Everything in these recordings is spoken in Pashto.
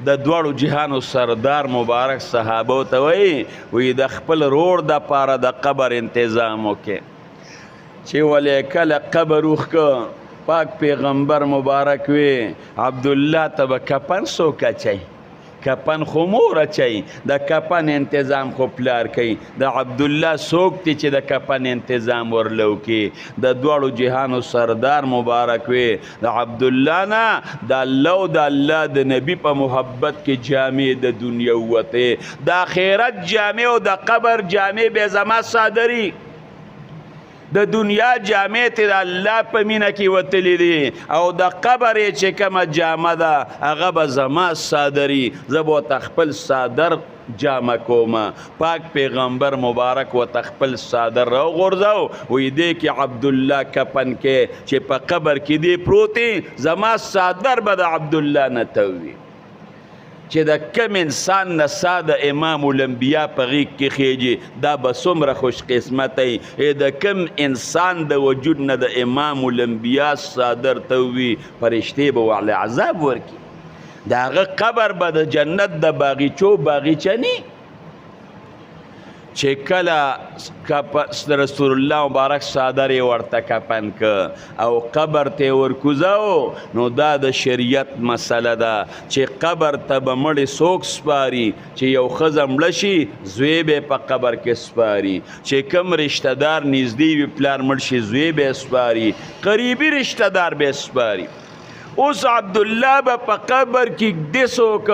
د دواړو جهانو سردار مبارک صحابو ته وایي د خپل روړ دپاره د قبر انتظام وکړي چې ولې کله قبر وښکه پاک پیغمبر مبارک وی عبدالله ته به کفن څوک اچوي کفن خو مور اچوي د کفن انتظام خو پلار کوي د عبدالله څوک دی چې د کفن انتظام ورله وکړي د دواړو جهانو سردار مبارک وی د عبدالله نه د الله او د الله د نبي په محبت کې جامې د دنیا ووتې د آخرت جامې او د قبر جامې به زما صادري د دنیا جامې ته د الله په مینه کې وتلي دي او د قبر یې چې کومه جامه ده هغه به زما صادري زه به ورته خپل صادر جامه کومه پاک پیغمبر مبارک ورته خپل صادر راوغورځو وایي دې کې عبدالله کفن کې چې په قبر کې دی پروت زما صادر به د عبدالله نه توي چې د کم انسان نه سا د امام الانبیا په غیږ کې خیږي دا به څومره خوش قسمتی د کم انسان د وجود نه د امام الانبیا صادر ته وي فرشتې به ورله عذاب ورکړي د هغه قبر به د جنت د باغیچو باغیچه نی چې کله رسول الله مبارک صادر یې ورته کفن که او قبر ته ورکوزو نو دا د شریعت مسله ده چې قبر ته به مړې څوک سپاري چې یو ښځه مړه شي زوی به یې په قبر کې سپاري چې کوم رشته دار نږدې وي پلار مړ شي زوی به یې سپاري قریبي رشته دار به یې سپاري اوس عبدالله به په قبر کې ږدي څوک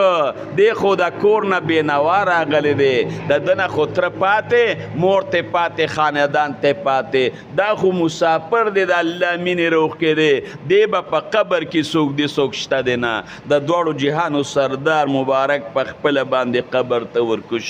دی خو د کور نه بېنوا راغلی دی د ده نه خو تره پاتې مور ته پاتې خاندان ته پاتې دا خو مسافر دی د الله مینې روغکې دی دی به په قبر کې څوک دی څوک شته دی نه د دواړو جهانو سردار مبارک په خپله باندې قبر ته ورکوز